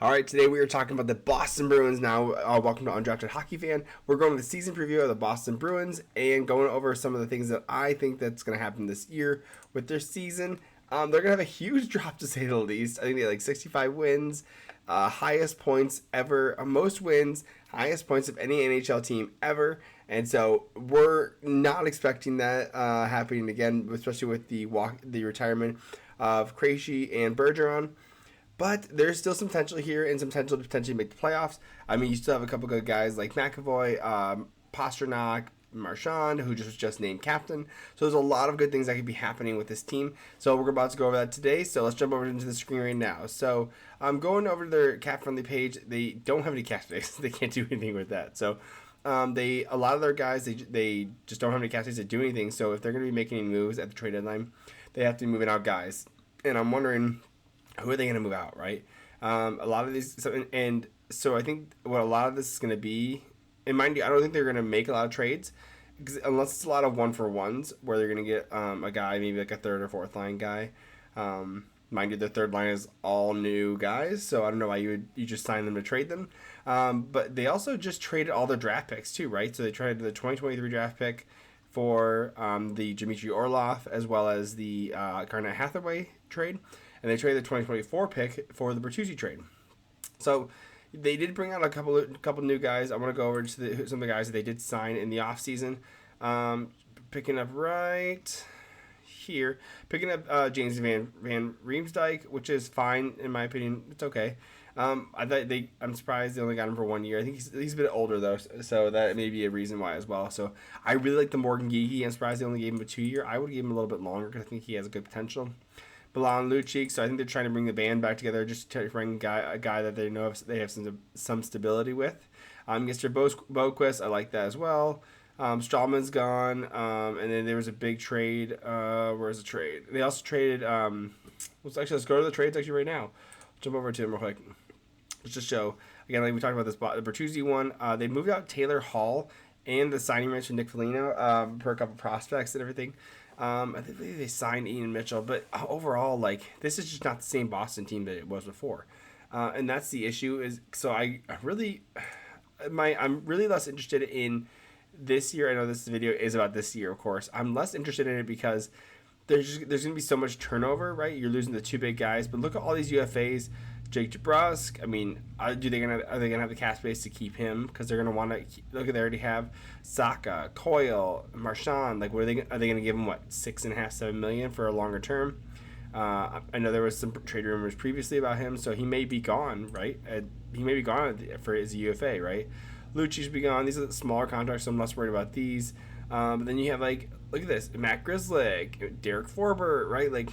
All right, today we are talking about the Boston Bruins now. Welcome to Undrafted Hockey Fan. We're going to the season preview of the Boston Bruins and going over some of the things that I think that's going to happen this year with their season. They're going to have a huge drop, to say the least. I think they had like 65 wins, highest points ever, most wins, highest points of any NHL team ever. And so we're not expecting that happening again, especially with the retirement of Krejci and Bergeron. But there's still some potential here and some potential to potentially make the playoffs. I mean, you still have a couple good guys like McAvoy, Pastrnak, Marchand, who was just named captain. So there's a lot of good things that could be happening with this team. So we're about to go over that today. So let's jump over into the screen right now. So I'm going over to their cap-friendly page. They don't have any cap space. They can't do anything with that. So a lot of their guys, they just don't have any cap space to do anything. So if they're going to be making any moves at the trade deadline, they have to be moving out guys. And I'm wondering, who are they going to move out, right? A lot of these, so I think what a lot of this is going to be, and mind you, I don't think they're going to make a lot of trades, unless it's a lot of 1-for-1s, where they're going to get a guy, maybe like a third or fourth line guy. Mind you, their third line is all new guys, so I don't know why you just sign them to trade them. But they also just traded all their draft picks too, right? So they traded the 2023 draft pick for the Dmitry Orlov, as well as the Garnet Hathaway trade. And they traded the 2024 pick for the Bertuzzi trade. So they did bring out a couple new guys. I want to go over to some of the guys that they did sign in the offseason. Picking up right here. Picking up James Van Riemsdyk, which is fine in my opinion. It's okay. I'm surprised they only got him for 1 year. I think he's a bit older though, so that may be a reason why as well. So I really like the Morgan Geekie. I'm surprised they only gave him a 2 year. I would give him a little bit longer because I think he has a good potential. Milan Lucic, so I think they're trying to bring the band back together, just to bring a guy that they know they have some stability with. Mr. Boquist, I like that as well. Strawman's gone, and then there was a big trade. Where's the trade? They also traded. Let's go to the trades actually right now. Jump over to them real quick. Let's just show again, like we talked about this the Bertuzzi one. They moved out Taylor Hall and the signing rights for Nick Foligno per a couple prospects and everything. I think they signed Ian Mitchell, but overall, like, this is just not the same Boston team that it was before, and that's the issue. Is so I'm really less interested in this year. I know this video is about this year, of course. I'm less interested in it because there's gonna be so much turnover, right? You're losing the two big guys, but look at all these UFAs. Jake DeBrusk. I mean, are they gonna have the cap space to keep him? Because they're gonna want to look. They already have Saka, Coyle, Marchand. Like, are they gonna give him what, $6.5-7 million for a longer term? I know there was some trade rumors previously about him, so he may be gone, right? He may be gone for his UFA, right? Lucci's be gone. These are the smaller contracts, so I'm less worried about these. But then you have, like, look at this, Matt Grzelcyk, Derek Forbort, right? Like,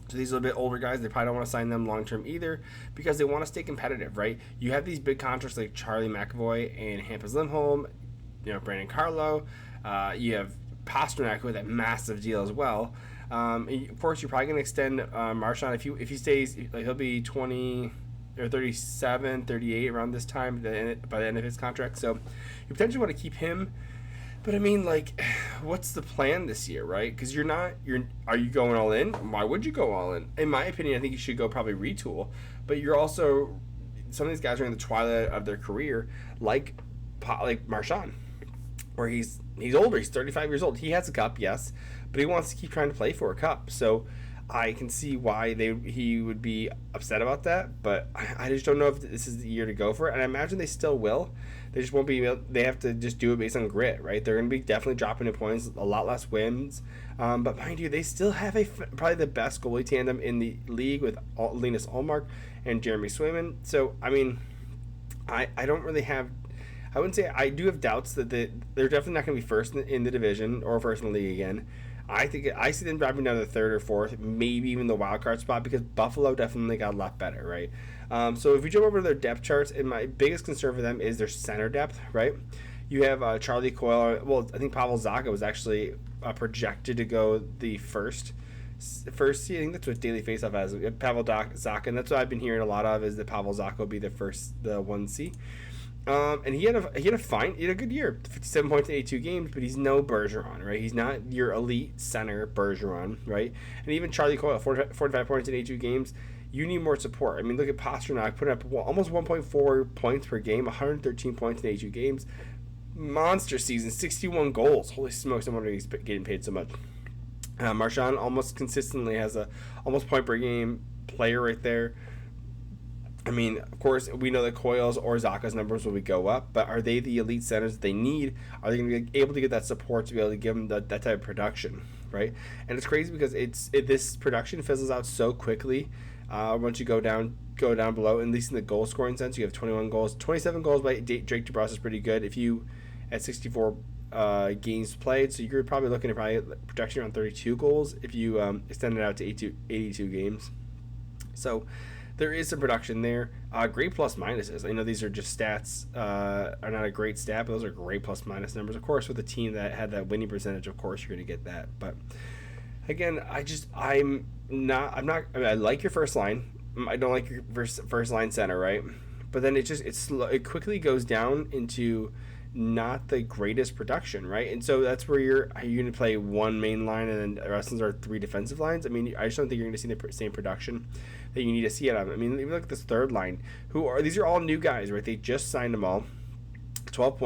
so these are a bit older guys. They probably don't want to sign them long term either because they want to stay competitive, right? You have these big contracts like Charlie McAvoy and Hampus Lindholm, Brandon Carlo. You have Pastrnak with that massive deal as well. Of course, you're probably going to extend Marchand if he stays. Like, he'll be 20 or 37, 38 around this time by the end of his contract. So you potentially want to keep him. But I mean, like, what's the plan this year, right? Because are you going all in? Why would you go all in? In my opinion, I think you should go probably retool. But you're also, some of these guys are in the twilight of their career, like Marchand, where he's older. He's 35 years old. He has a cup, yes, but he wants to keep trying to play for a cup. So I can see why he would be upset about that, but I just don't know if this is the year to go for it. And I imagine they still will. They just won't be. They have to just do it based on grit, right? They're going to be definitely dropping in points, a lot less wins. But mind you, they still have probably the best goalie tandem in the league with Linus Ullmark and Jeremy Swayman. So I mean, I don't really have. I wouldn't say I do have doubts that they're definitely not going to be first in the division or first in the league again. I see them dropping down to the third or fourth, maybe even the wild card spot, because Buffalo definitely got a lot better, right? So if we jump over to their depth charts, and my biggest concern for them is their center depth, right? You have Charlie Coyle. Well, I think Pavel Zacha was actually projected to go the first seed. I think that's what Daily Faceoff has. Pavel Zacha, and that's what I've been hearing a lot of, is that Pavel Zacha will be the 1C. And he had a good year, 57 points in 82 games, but he's no Bergeron, right? He's not your elite center Bergeron, right? And even Charlie Coyle, 45 points in 82 games. you need more support. I mean, look at Pasternak putting up almost 1.4 points per game, 113 points in 82 games. Monster season, 61 goals. Holy smokes, I'm wondering he's getting paid so much. Marchand almost consistently has a almost point per game player right there. I mean, of course, we know that Coyle's or Zaka's numbers will go up, but are they the elite centers that they need? Are they going to be able to get that support to be able to give them that type of production, right? And it's crazy because this production fizzles out so quickly. Once you go down below, at least in the goal scoring sense, you have 21 goals, 27 goals by Drake DeBrusk is pretty good. If you at 64 games played, so you're probably looking at production around 32 goals if you extend it out to 82 games. So there is some production there. Great plus minuses. I know these are just stats, are not a great stat, but those are great plus minus numbers. Of course, with a team that had that winning percentage, of course you're going to get that. But again, I like your first line. I don't like your first line center, right? But then it quickly goes down into not the greatest production, right? And so that's where you're going to play one main line and then the rest of them are three defensive lines. I mean, I just don't think you're going to see the same production that you need to see out of them. I mean, even look at this third line. These are all new guys, right? They just signed them all. 12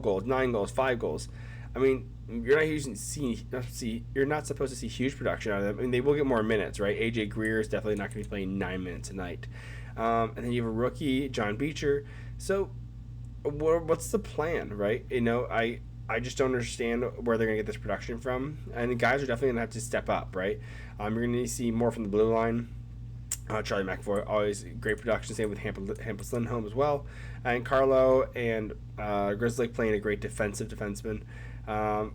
goals, 9 goals, 5 goals. I mean, you're not supposed to see huge production out of them. I mean, they will get more minutes, right? AJ Greer is definitely not going to be playing 9 minutes a night. And then you have a rookie, John Beecher. So what's the plan, right? You know, I just don't understand where they're going to get this production from. And the guys are definitely going to have to step up, right? You're going to see more from the blue line. Charlie McAvoy, always great production. Same with Hampus Lindholm as well. And Carlo and Grizzly playing a great defensive defenseman.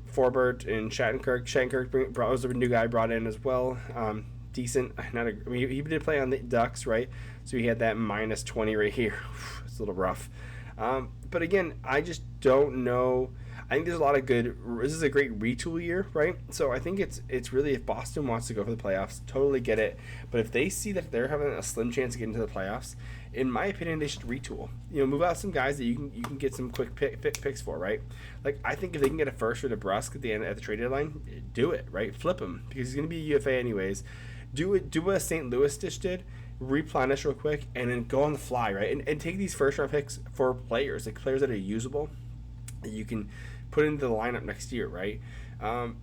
Forbert and Shattenkirk. Shattenkirk was a new guy brought in as well. Decent. He did play on the Ducks, right? So he had that minus 20 right here. It's a little rough. But again, I just don't know. I think there's a lot of good. This is a great retool year, right? So I think it's really, if Boston wants to go for the playoffs, totally get it. But if they see that they're having a slim chance to get into the playoffs, in my opinion, they should retool. You know, move out some guys that you can get some quick picks for, right? Like, I think if they can get a first for DeBrusk at the trade deadline, do it, right? Flip him because he's going to be a UFA anyways. Do what St. Louis did. Replenish real quick and then go on the fly, right? And take these first round picks for players that are usable that you can put into the lineup next year, right?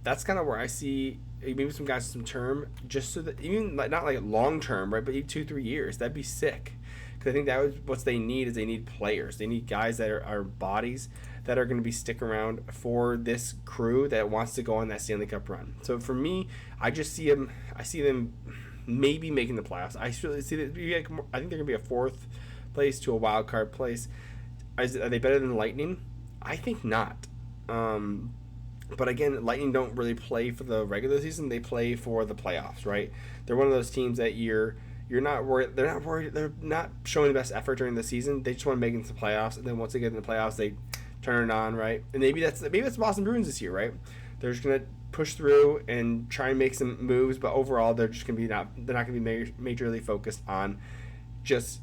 That's kind of where I see maybe some guys with some term, just so that even not like long term, right? But 2-3 years, that'd be sick. Because I think that was what they need. Is they need players. They need guys that are bodies that are going to be stick around for this crew that wants to go on that Stanley Cup run. So for me, I see them maybe making the playoffs. I really see that. I think they're gonna be a fourth place to a wild card place. Are they better than Lightning? I think not. But again, Lightning don't really play for the regular season. They play for the playoffs, right? They're one of those teams that you're not worried. They're not worried. They're not showing the best effort during the season. They just want to make it into the playoffs, and then once they get in the playoffs, they turn it on, right? And maybe that's the Boston Bruins this year, right? They're just gonna push through and try and make some moves, but overall they're not gonna be majorly focused on just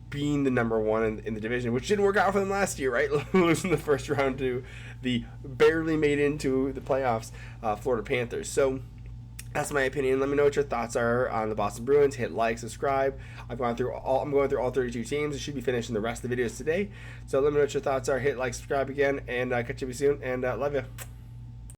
being the number one in the division, which didn't work out for them last year, right? Losing the first round to the barely made into the playoffs Florida Panthers. So that's my opinion. Let me know what your thoughts are on the Boston Bruins. Hit like, subscribe. I'm going through all 32 teams. It should be finishing the rest of the videos today. So let me know what your thoughts are. Hit like, subscribe again, and catch you soon. And love you.